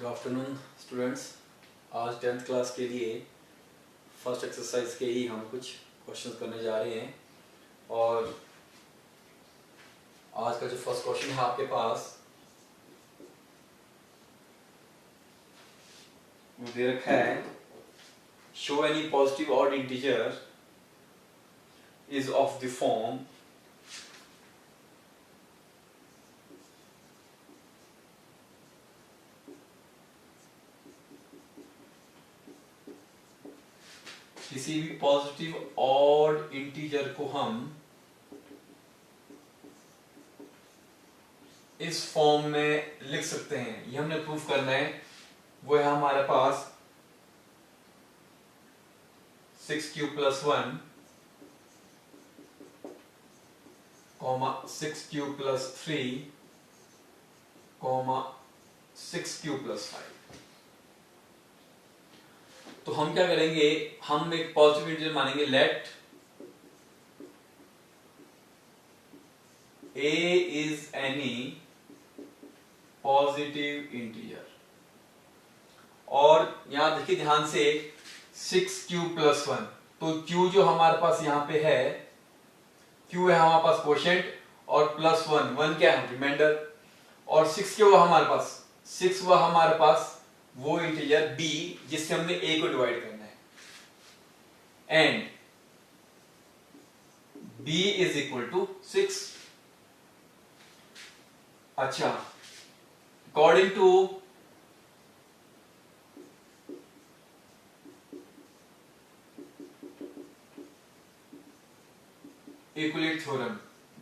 Good afternoon students. आज 10th class के लिए फर्स्ट एक्सरसाइज के ही हम कुछ क्वेश्चंस करने जा रहे हैं। और आज का जो फर्स्ट क्वेश्चन है आपके पास वो दे रखा है, show any positive odd integer is of the form किसी भी पॉजिटिव ऑड इंटीजर को हम इस फॉर्म में लिख सकते हैं। ये हमने प्रूफ करना है। वो है हमारे पास 6q + 1 6q + 3 6q + 5। तो हम क्या करेंगे, हम एक पॉजिटिव इंटीजर मानेंगे। Let a is any positive integer. और यहां देखिए ध्यान से 6q + 1, तो q जो हमारे पास यहां पे है, q है हमारे पास कोशेंट और +1 1 क्या है, रिमाइंडर। और 6 क्या हुआ हमारे पास, 6 हुआ हमारे पास वो इंटीजर b जिससे हमने a को डिवाइड करना है। And b = 6। अच्छा, अकॉर्डिंग टू इक्विलिब्रियम थ्योरम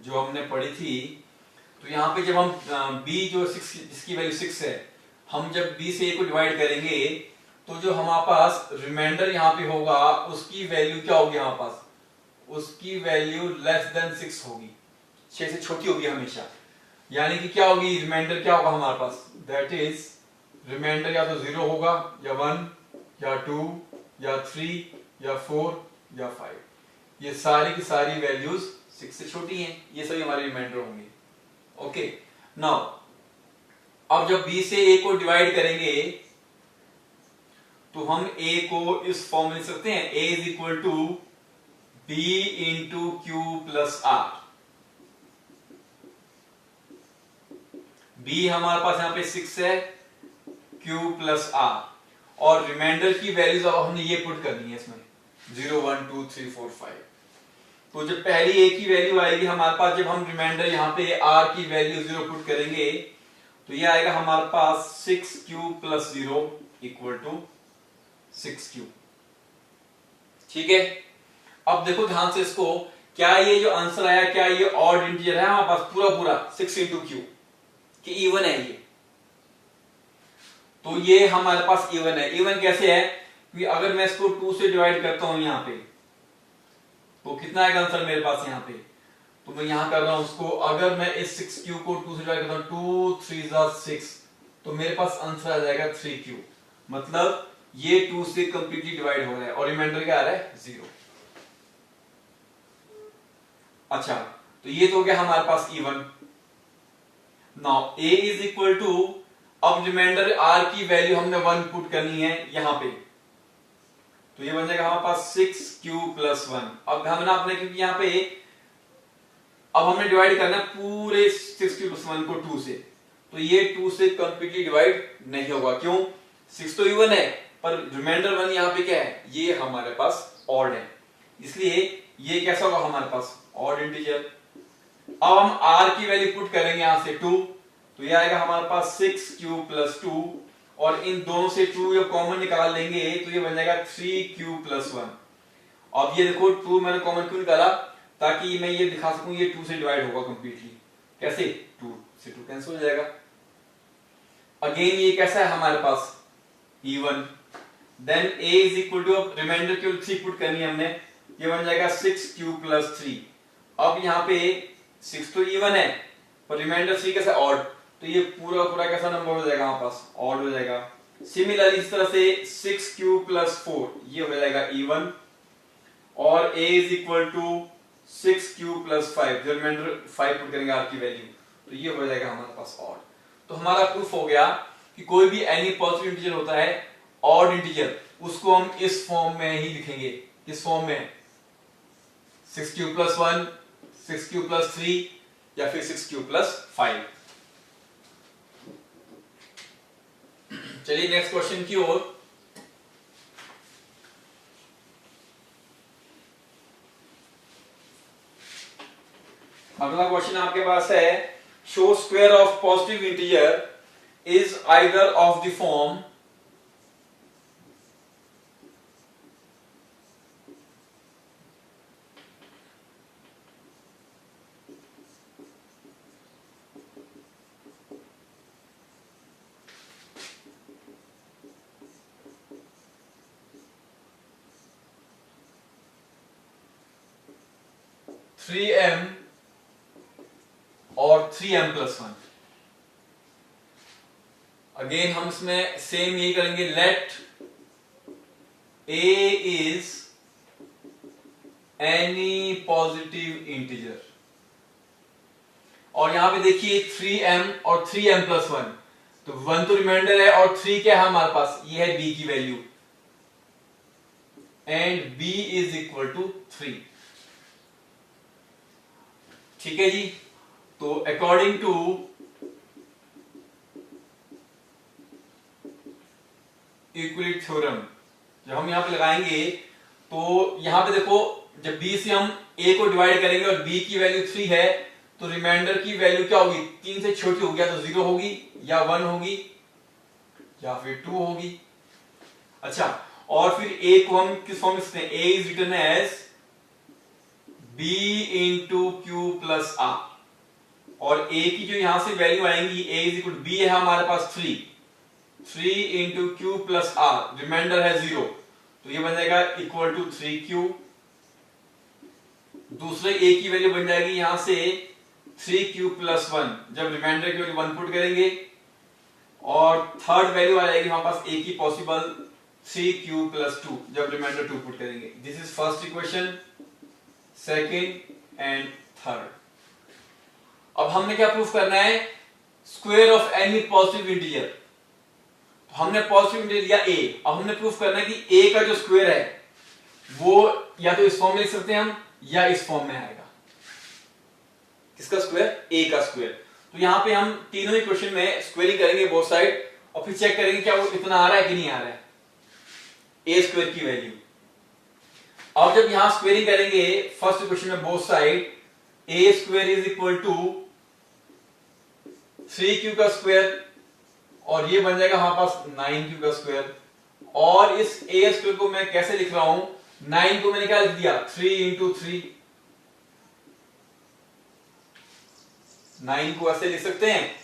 जो हमने पढ़ी थी, तो यहां पे जब हम b जो 6 जिसकी वैल्यू 6 है, हम जब b से a को डिवाइड करेंगे तो जो हमारे पास रिमाइंडर यहां पे होगा उसकी वैल्यू क्या होगी, हमारे पास उसकी वैल्यू <6 होगी, 6 से छोटी होगी हमेशा। यानी कि क्या होगी, रिमाइंडर क्या होगा हमारे पास, दैट इज रिमाइंडर या तो 0 होगा या 1 या 2 या 3 या 4 या 5। ये सारी की सारी वैल्यूज 6 से छोटी हैं, ये सभी हमारे रिमाइंडर होंगे। ओके, नाउ अब जब b से a को डिवाइड करेंगे तो हम a को इस फॉर्म में लिख सकते हैं, a = b × q + r। b हमारे पास यहां पे 6 है, q + r, और रिमाइंडर की वैल्यूज अब हमने ये पुट करनी है इसमें 0 1 2 3 4 5। तो जब पहली a की वैल्यू आएगी हमारे पास, जब हम रिमाइंडर यहां पे r की वैल्यू 0 पुट करेंगे तो ये आएगा हमारे पास 6q + 0 = 6q। ठीक है, अब देखो ध्यान से इसको, क्या ये जो आंसर आया, क्या ये ऑड इंटीजर है हमारे पास पूरा 6 × q कि इवन है ये? तो ये हमारे पास इवन है। इवन कैसे है कि अगर मैं इसको 2 से डिवाइड करता हूं यहां पे, तो कितना आएगा आंसर मेरे पास यहां पे, तो मैं यहां कर रहा हूं उसको, अगर मैं इस 6q को 2 से डिवाइड करता हूं, 2 3 6, तो मेरे पास आंसर आ जाएगा 3q। मतलब ये 2 से कंप्लीटली डिवाइड हो रहा है और रिमाइंडर क्या आ रहा है, 0। अच्छा, तो ये तो हो गया हमारे पास इवन। नाउ a = अब रिमाइंडर r की वैल्यू हमने 1 पुट करनी है यहां पे, तो ये बन जाएगा हमारे पास 6q + 1। अब ध्यान देना आपने, क्योंकि यहां पे अब हमने डिवाइड करना है पूरे 6q + 1 को 2 से, तो ये 2 से कंप्लीटली डिवाइड नहीं होगा। क्यों, 6 तो इवन है पर रिमाइंडर 1 यहां पे क्या है, ये हमारे पास ऑड है, इसलिए ये कैसा होगा हमारे पास, ऑड इंटीजर। अब हम r की वैल्यू पुट करेंगे यहां से 2, तो ये आएगा हमारे पास 6q + 2, और इन दोनों से 2 जब कॉमन निकाल लेंगे तो ये बन जाएगा 3q + 1। अब ये देखो 2 मैंने कॉमन क्यों निकाला, ताकि मैं ये दिखा सकूं ये 2 से डिवाइड होगा कंप्लीटली। कैसे, 2 से 2 कैंसिल हो जाएगा। अगेन ये कैसा है हमारे पास, इवन। देन a = रिमाइंडर केवल 3 पुट करनी है हमने, ये बन जाएगा 6q + 3। अब यहाँ पे 6 तो इवन है पर रिमाइंडर 3 कैसा, ऑड, तो ये पूरा कैसा नंबर हो जाएगा हमारे पास, ऑड हो जाएगा। सिमिलरली इस तरह से 6q + 4 ये हो जाएगा इवन, और a = 6q + 5, जो रिमाइंडर 5 पुट करेंगे r की वैल्यू, तो ये हो जाएगा हमारे पास ऑड। तो हमारा प्रूफ हो गया कि कोई भी एनी पॉजिटिव इंटीजर होता है ऑड इंटीजर, उसको हम इस फॉर्म में ही लिखेंगे। किस फॉर्म में? 6q+1, 6q+3 या फिर 6q+5। चलिए नेक्स्ट क्वेश्चन की ओर। अगला क्वेश्चन आपके पास है, show square of positive integer is either of the form 3m और 3m+1। अगेन हम इसमें सेम यही करेंगे, let a is any positive integer. और यहां पे देखिए 3m और 3m+1, तो 1 तो रिमाइंडर है और 3 क्या है हमारे पास, ये है b की value, and b is equal to 3। ठीक है जी। तो अकॉर्डिंग टू यूक्लिड थ्योरम जब हम यहां पे लगाएंगे, तो यहां पे देखो जब b से हम a को डिवाइड करेंगे और b की वैल्यू 3 है, तो रिमाइंडर की वैल्यू क्या होगी, 3 से छोटी होगी, या तो 0 होगी या 1 होगी या फिर 2 होगी। अच्छा, और फिर a को हम किस फॉर्म में लिखते हैं, a is written as b into q plus r, और a की जो यहां से वैल्यू आएंगी, a इज इक्वल b है हमारे पास 3 into q plus r, remainder है 0, तो ये बन जाएगा इक्वल टू 3q। दूसरे a की वैल्यू बन जाएगी यहां से 3q+1, जब रिमाइंडर की वैल्यू 1 पुट करेंगे, और थर्ड वैल्यू आ जाएगी हमारे पास a की पॉसिबल 3q+2, जब रिमाइंडर 2 पुट करेंगे। This is first equation, second and third. अब हमने क्या प्रूफ करना है, square of any positive integer. हमने पॉजिटिव इंटीजर लिया a, अब हमने प्रूफ करना है कि a का जो स्क्वायर है वो या तो इस फॉर्म में लिख सकते हैं हम, या इस फॉर्म में आएगा। किसका स्क्वायर? a का स्क्वायर। तो यहां पे हम तीनों ही क्वेश्चन में स्क्वायरिंग करेंगे बोथ साइड, और फिर चेक करेंगे क्या वो इतना आ रहा है कि नहीं आ रहा है, a स्क्वायर की वैल्यू। अब जब यहां स्क्वायरिंग करेंगे फर्स्ट इक्वेशन में both side, a square is equal to 3q का स्क्वायर, और ये बन जाएगा हमारे पास 9q का स्क्वायर। और इस a स्क्वायर को मैं कैसे लिख रहा हूं, 9 को मैंने क्या लिख दिया, 3 इंटू 3, 9 को ऐसे लिख सकते हैं।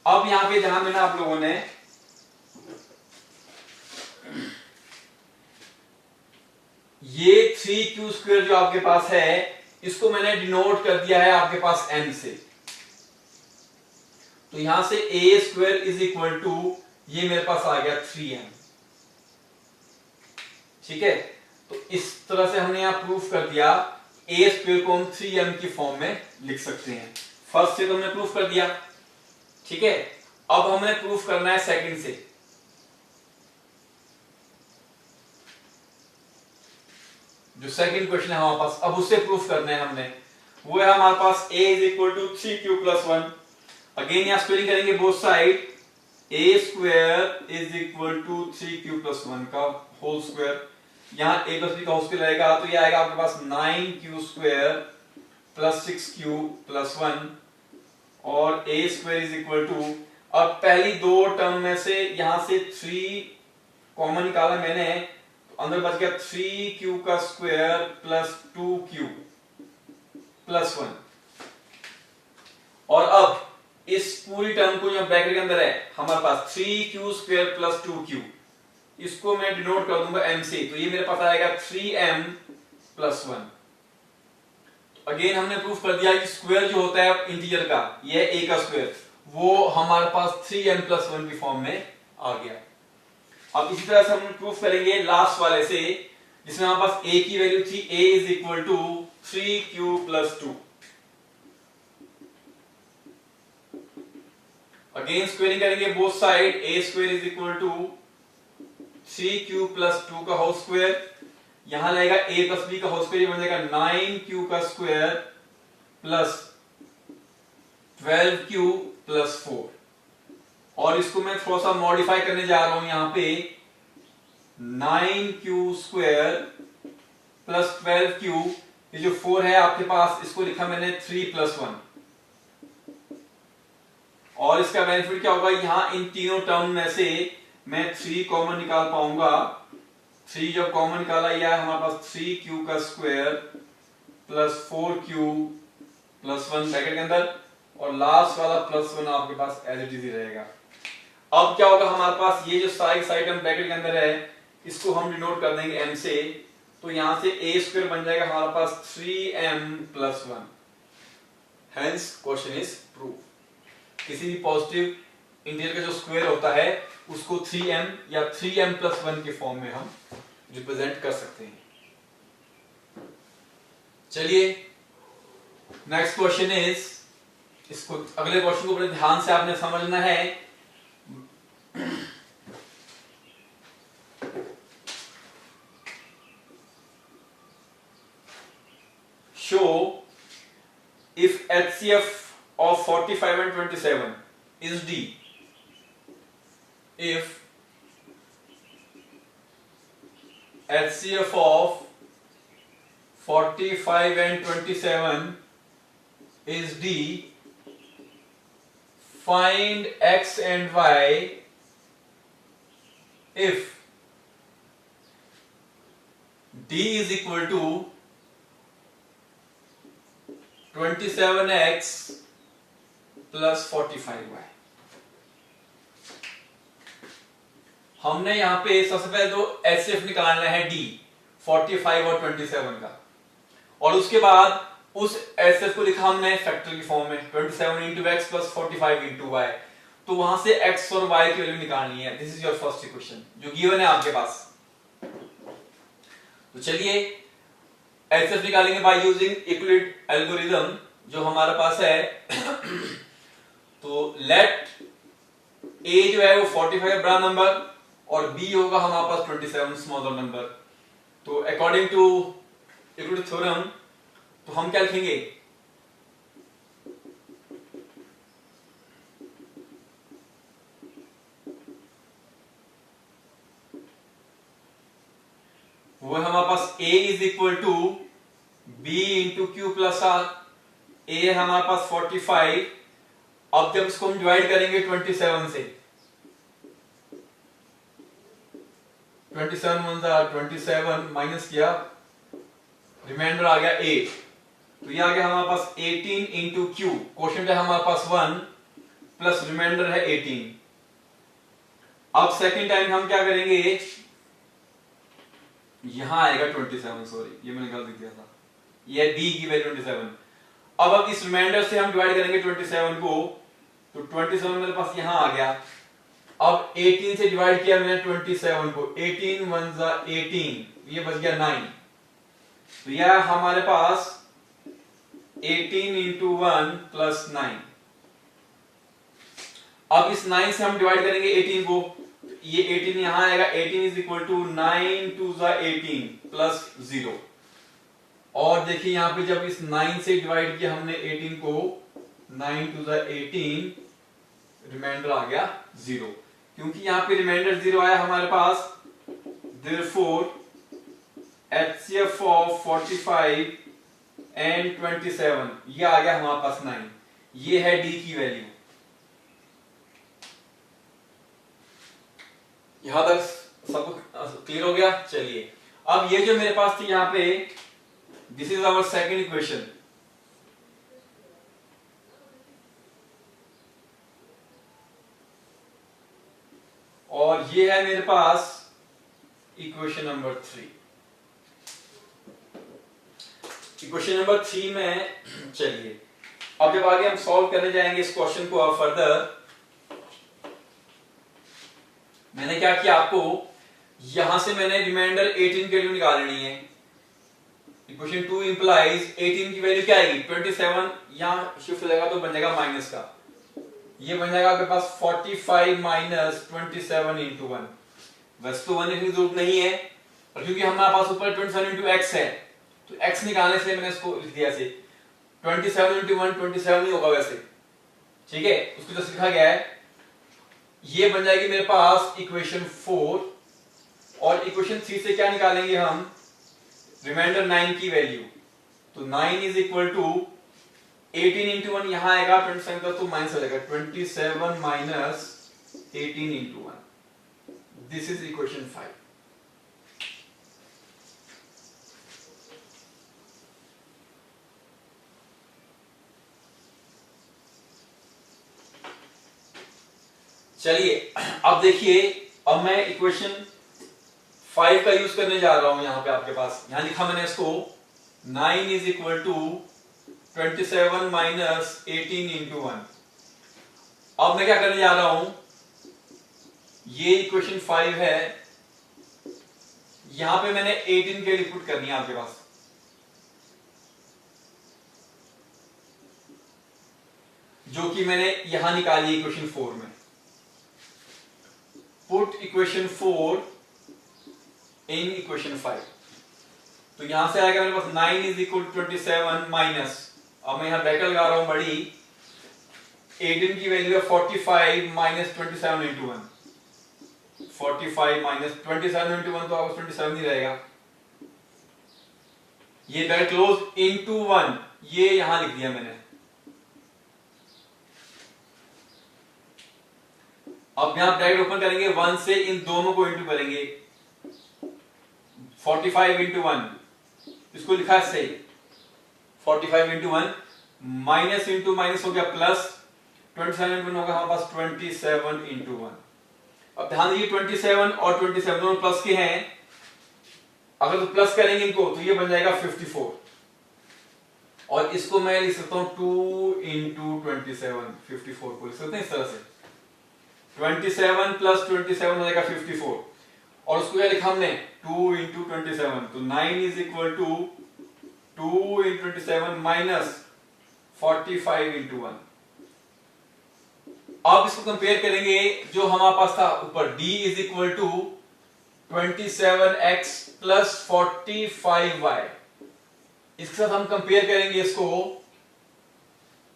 अब यहां पे ध्यान देना आप लोगों ने, ये 3q स्क्वायर जो आपके पास है, इसको मैंने डिनोट कर दिया है आपके पास m से। तो यहां से a square is equal to, ये मेरे पास आ गया 3m। ठीक है, तो इस तरह से हमने यहां प्रूफ कर दिया, a स्क्वायर को हम 3m की फॉर्म में लिख सकते हैं। फर्स्ट से तो हमने प्रूफ कर दिया, ठीक है। अब हमें प्रूफ करना है सेकंड से। जो सेकंड क्वेश्चन है हमारे पास, अब उससे प्रूफ करना है हमने, वो है हमारे पास a is equal to 3q+1। Again यहां स्क्वायरिंग करेंगे both side, a square is equal to 3q+1 का होल स्क्वायर, यहां a प्लस b का होल स्क्वायर रहेगा, तो ये आएगा आपके पास 9q स्क्वायर प्लस 6q+1, और a square is equal to, अब पहली दो टर्म में से यहां से 3 कॉमन निकाला मैंने, तो अंदर बच गया 3q का स्क्वायर प्लस 2q+1। और अब इस पूरी टर्म को जो ब्रैकेट के अंदर है हमारे पास 3q स्क्वायर प्लस 2q, इसको मैं डिनोट कर दूंगा m से, तो ये मेरे पास आएगा 3m+1। अगेन हमने प्रूफ कर दिया कि स्क्वायर जो होता है इंटीजर का, ये a का स्क्वायर, वो हमारे पास 3m+1 की फॉर्म में आ गया। अब इसी तरह से हम प्रूफ करेंगे लास्ट वाले से, जिसमें हमारे पास a की वैल्यू थी, a is equal to 3q+2। Again squaring करेंगे both side, a square is equal to 3q plus 2 का होल स्क्वेयर, यहां लगेगा a प्लस बी का होल स्क्वेयर, बन जाएगा 9q का स्क्वेयर प्लस 12q प्लस 4। और इसको मैं थोड़ा सा मॉडिफाई करने जा रहा हूं, यहां पे 9q स्क्वेयर प्लस 12q, ये जो 4 है आपके पास, इसको लिखा मैंने 3 प्लस 1। और इसका बेनिफिट क्या होगा, यहां इन तीनों टर्म में से मैं 3 कॉमन निकाल पाऊंगा। 3 जब कॉमन निकाला, यह हमारे पास 3q का square plus 4q plus 1 bracket के अंदर, और लास्ट वाला प्लस 1 आपके पास एज इट इज ही रहेगा। अब क्या होगा, हमारे पास ये जो साइड आइटम ब्रैकेट के अंदर है, इसको हम डिनोट कर देंगे m से, तो यहां से a स्क्वायर बन जाएगा हमारे पास 3m plus 1। Hence question is prove. किसी भी पॉजिटिव इंटीजर का जो स्क्वायर होता है उसको 3m या 3m प्लस 1 के फॉर्म में हम रिप्रेजेंट कर सकते हैं। चलिए नेक्स्ट क्वेश्चन इज, इसको अगले क्वेश्चन को बड़े ध्यान से आपने समझना है। Show if HCF of 45 and 27 is D, if HCF of 45 and 27 is D, find X and Y if D is equal to 27X plus 45y। हमने यहां पे सबसे पहले तो HCF निकालना है D 45 और 27 का, और उसके बाद उस HCF को लिखा हमने फैक्टर की फॉर्म में 27 into x plus 45 into y. तो वहां से x और y की वैल्यू निकालनी है। This is your first equation जो गिवन है आपके पास। तो चलिए HCF निकालेंगे बाय यूजिंग यूक्लिड एल्गोरिथम जो हमारे पास है। तो लेट a जो है वो 45 बड़ा नंबर और b होगा हमारे पास 27 स्मॉलर नंबर। तो अकॉर्डिंग टू यूक्लिड थ्योरम तो हम क्या लिखेंगे, वो है हमारे पास a is equal to b into q plus r. a है हमारे पास 45। अब जब इसको हम डिवाइड करेंगे 27 से, 27 माइनस किया, रिमाइंडर आ गया 8, तो ये आ गया हमारे पास 18 इंटू क्यू, क्वोशिएंट है हमारे पास 1 प्लस रिमाइंडर है 18। अब सेकेंड टाइम हम क्या करेंगे, यहां आएगा 27, सॉरी ये मैंने गलती किया था, ये d की वैल्यू 27। अब इस रिमाइंडर से हम डिवाइड करेंगे 27 को, तो 27 मेरे पास यहां आ गया। अब 18 से डिवाइड किया मैंने 27 को, 18 1 जा 18, ये बच गया 9। तो यह हमारे पास 18 इंटू 1 प्लस 9। अब इस 9 से हम डिवाइड करेंगे 18 को, ये 18 यहां आएगा, 18 इज इक्वल टू 9 2 जा 18 प्लस 0। और देखिए यहां पे जब इस 9 से डिवाइड किया हमने 18 को, 9 2 जा 18, रिमाइंडर आ गया 0। क्योंकि यहां पे रिमाइंडर 0 आया हमारे पास, therefore HCF of 45 and 27 ये आ गया हमारे पास 9। ये है d की वैल्यू। यहां तक सब क्लियर हो गया। चलिए अब ये जो मेरे पास थी यहां पे, this is our second equation. और ये है मेरे पास इक्वेशन नंबर 3। इक्वेशन नंबर 3 में चलिए अब जब आगे हम सॉल्व करने जाएंगे इस क्वेश्चन को अब फर्दर, मैंने क्या किया, आपको यहां से मैंने रिमाइंडर 18 की वैल्यू निकालनी है। इक्वेशन 2 इंप्लाइज 18 की वैल्यू क्या आएगी 27, यहां शिफ्ट हो जाएगा तो बन जाएगा माइनस का ये बन जाएगा आपके पास 45 माइनस 27 इंटू 1। वैसे तो 1 लिखने की जरूरत नहीं है, पर क्योंकि हमारे पास ऊपर 27 इंटू एक्स है तो x निकालने से मैंने इसको लिख दिया ऐसे 27 इंटू 1 27 नहीं होगा वैसे, ठीक है, उसको जैसे लिखा गया है। ये बन जाएगी मेरे पास इक्वेशन 4, और इक्वेशन 3 से क्या निकालेंगे हम, रिमाइंडर 9 की वैल्यू। तो 9 इज इक्वल टू 18 इंटू 1 यहां आएगा 27 का तो माइनस हो जाएगा 27 minus 18 into 1। This is equation 5। चलिए अब देखिए, अब मैं इक्वेशन 5 का यूज करने जा रहा हूं। यहां पे आपके पास यहां लिखा मैंने इसको 9 is equal to 27 minus 18 into 1। अब मैं क्या करने जा रहा हूं, ये इक्वेशन 5 है, यहां पे मैंने 18 के लिए पुट करनी है आपके पास। जो कि मैंने यहां निकाली इक्वेशन 4 में। Put equation 4 in equation 5। तो यहां से आएगा मेरे पास 9 इज इक्वल टू 27 माइनस, अब मैं यहां ब्रैकेट लगा रहा हूं बड़ी, 18 की वैल्यू है 45 माइनस 27 इंटू 1। 45 माइनस 27 इंटू 1 तो आपको 27 ही रहेगा। ये ब्रैकेट क्लोज इंटू 1, ये यहां लिख दिया मैंने। अब यहां ब्रैकेट ओपन करेंगे, 1 से इन दोनों को इंटू करेंगे, 45 इंटू 1, इसको लिखा है सही 45 इंटू 1, माइनस इंटू माइनस हो गया प्लस, 27 इंटू 1 होगा हमारे पास 27 इंटू 1। अब ध्यान दीजिए 27 और 27 दोनों प्लस के हैं, अगर तो प्लस करेंगे इनको तो ये बन जाएगा 54, और इसको मैं लिख सकता हूं 2 इंटू 27, 54 को लिख सकते हैं इस तरह से, 27 प्लस 27 हो जाएगा 54, और उसको क्या लिखा हमने 2 इंटू 27, तो 9 is equal to 2 into 27 minus 45 into 1। अब इसको कंपेयर करेंगे, जो हमारे पास था ऊपर d is equal to 27x plus 45y, इसके साथ हम कंपेयर करेंगे इसको,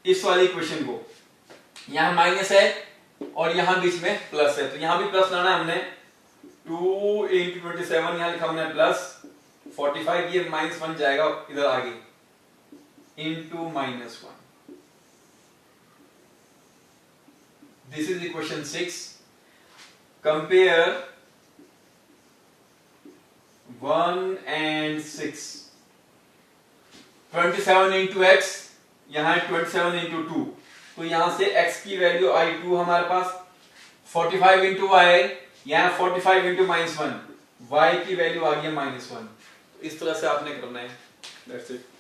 इस वाली इक्वेशन को। यहां माइनस है और यहां बीच में प्लस है, तो यहां भी प्लस लाना है हमने, 2 इंटू 27 यहां लिखा हमने प्लस 45, ये माइनस 1 जाएगा इधर आगे, into minus 1। This is equation 6। Compare 1 and 6। 27 into x, यहां 27 इंटू 2, तो यहां से x की वैल्यू आई 2 हमारे पास, 45 इंटू वाई, यहां 45 इंटू माइनस 1, y की वैल्यू आ गई है -1। इस तरह से आपने करना है, दैट्स इट।